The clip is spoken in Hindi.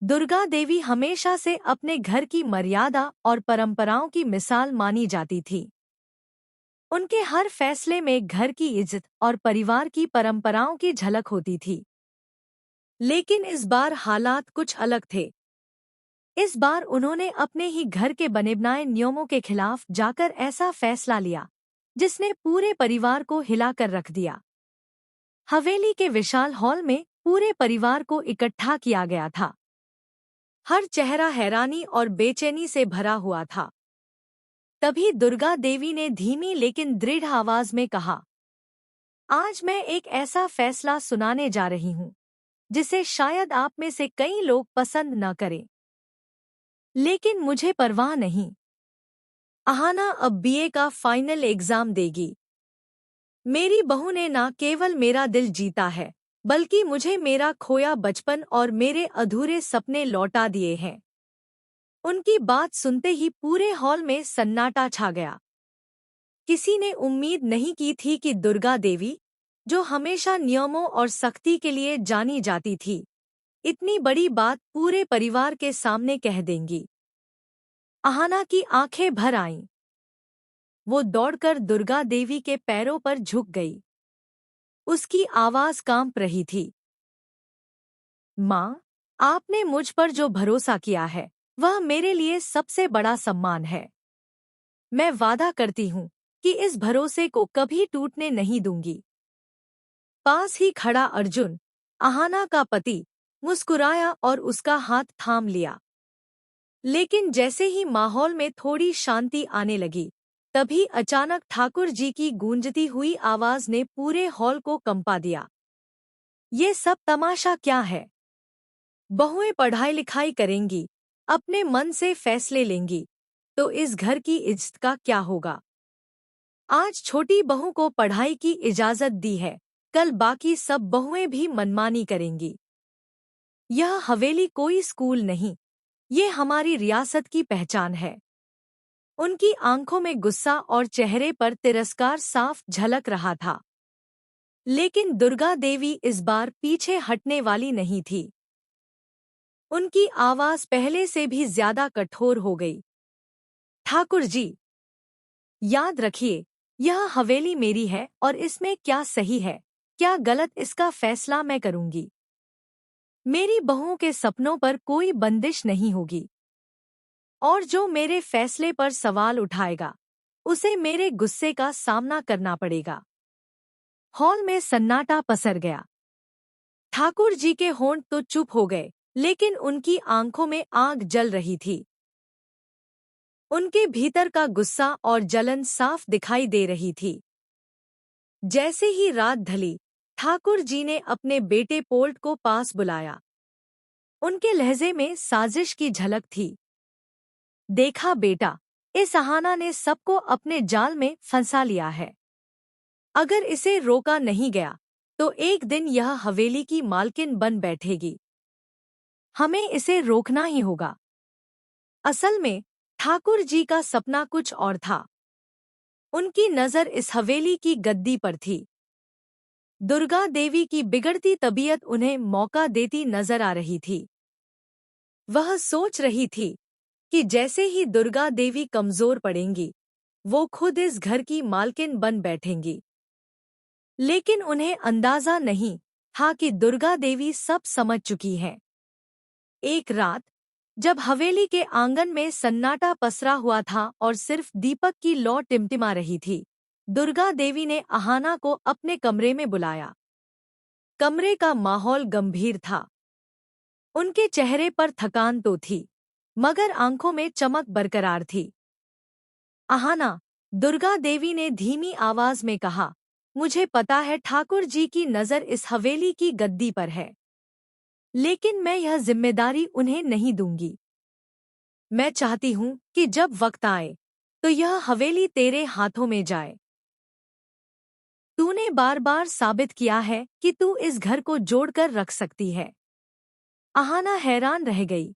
दुर्गा देवी हमेशा से अपने घर की मर्यादा और परंपराओं की मिसाल मानी जाती थी। उनके हर फैसले में घर की इज्जत और परिवार की परंपराओं की झलक होती थी। लेकिन इस बार हालात कुछ अलग थे। इस बार उन्होंने अपने ही घर के बने बनाए नियमों के खिलाफ जाकर ऐसा फैसला लिया जिसने पूरे परिवार को हिलाकर रख दिया। हवेली के विशाल हॉल में पूरे परिवार को इकट्ठा किया गया था। हर चेहरा हैरानी और बेचैनी से भरा हुआ था। तभी दुर्गा देवी ने धीमी लेकिन दृढ़ आवाज में कहा, आज मैं एक ऐसा फैसला सुनाने जा रही हूँ जिसे शायद आप में से कई लोग पसंद न करें, लेकिन मुझे परवाह नहीं। अहाना अब बीए का फाइनल एग्जाम देगी। मेरी बहू ने न केवल मेरा दिल जीता है, बल्कि मुझे मेरा खोया बचपन और मेरे अधूरे सपने लौटा दिए हैं। उनकी बात सुनते ही पूरे हॉल में सन्नाटा छा गया। किसी ने उम्मीद नहीं की थी कि दुर्गा देवी, जो हमेशा नियमों और सख्ती के लिए जानी जाती थी, इतनी बड़ी बात पूरे परिवार के सामने कह देंगी। अहाना की आंखें भर आईं। वो दौड़कर दुर्गा देवी के पैरों पर झुक गई। उसकी आवाज कांप रही थी। माँ, आपने मुझ पर जो भरोसा किया है, वह मेरे लिए सबसे बड़ा सम्मान है। मैं वादा करती हूँ कि इस भरोसे को कभी टूटने नहीं दूंगी। पास ही खड़ा अर्जुन, अहाना का पति, मुस्कुराया और उसका हाथ थाम लिया। लेकिन जैसे ही माहौल में थोड़ी शांति आने लगी, तभी अचानक ठाकुर जी की गूंजती हुई आवाज ने पूरे हॉल को कंपा दिया। ये सब तमाशा क्या है? बहुएं पढ़ाई लिखाई करेंगी, अपने मन से फैसले लेंगी, तो इस घर की इज्जत का क्या होगा? आज छोटी बहू को पढ़ाई की इजाजत दी है, कल बाकी सब बहुएं भी मनमानी करेंगी। यह हवेली कोई स्कूल नहीं, ये हमारी रियासत की पहचान है। उनकी आंखों में गुस्सा और चेहरे पर तिरस्कार साफ झलक रहा था। लेकिन दुर्गा देवी इस बार पीछे हटने वाली नहीं थी। उनकी आवाज पहले से भी ज्यादा कठोर हो गई। ठाकुर जी, याद रखिए, यह हवेली मेरी है और इसमें क्या सही है, क्या गलत, इसका फैसला मैं करूंगी। मेरी बहुओं के सपनों पर कोई बंदिश नहीं होगी। और जो मेरे फैसले पर सवाल उठाएगा, उसे मेरे गुस्से का सामना करना पड़ेगा। हॉल में सन्नाटा पसर गया। ठाकुर जी के होंठ तो चुप हो गए, लेकिन उनकी आंखों में आग जल रही थी। उनके भीतर का गुस्सा और जलन साफ दिखाई दे रही थी। जैसे ही रात ढली, ठाकुर जी ने अपने बेटे पोल्ट को पास बुलाया। उनके लहजे में साजिश की झलक थी। देखा बेटा, इस अहाना ने सबको अपने जाल में फंसा लिया है। अगर इसे रोका नहीं गया, तो एक दिन यह हवेली की मालकिन बन बैठेगी। हमें इसे रोकना ही होगा। असल में ठाकुर जी का सपना कुछ और था। उनकी नज़र इस हवेली की गद्दी पर थी। दुर्गा देवी की बिगड़ती तबीयत उन्हें मौका देती नजर आ रही थी। वह सोच रही थी कि जैसे ही दुर्गा देवी कमजोर पड़ेंगी, वो खुद इस घर की मालकिन बन बैठेंगी। लेकिन उन्हें अंदाजा नहीं था कि दुर्गा देवी सब समझ चुकी हैं। एक रात, जब हवेली के आंगन में सन्नाटा पसरा हुआ था और सिर्फ दीपक की लौ टिमटिमा रही थी, दुर्गा देवी ने अहाना को अपने कमरे में बुलाया। कमरे का माहौल गंभीर था। उनके चेहरे पर थकान तो थी, मगर आंखों में चमक बरकरार थी। अहाना, दुर्गा देवी ने धीमी आवाज में कहा, मुझे पता है ठाकुर जी की नज़र इस हवेली की गद्दी पर है, लेकिन मैं यह जिम्मेदारी उन्हें नहीं दूंगी। मैं चाहती हूँ कि जब वक्त आए, तो यह हवेली तेरे हाथों में जाए। तूने बार बार साबित किया है कि तू इस घर को जोड़कर रख सकती है। अहाना हैरान रह गई।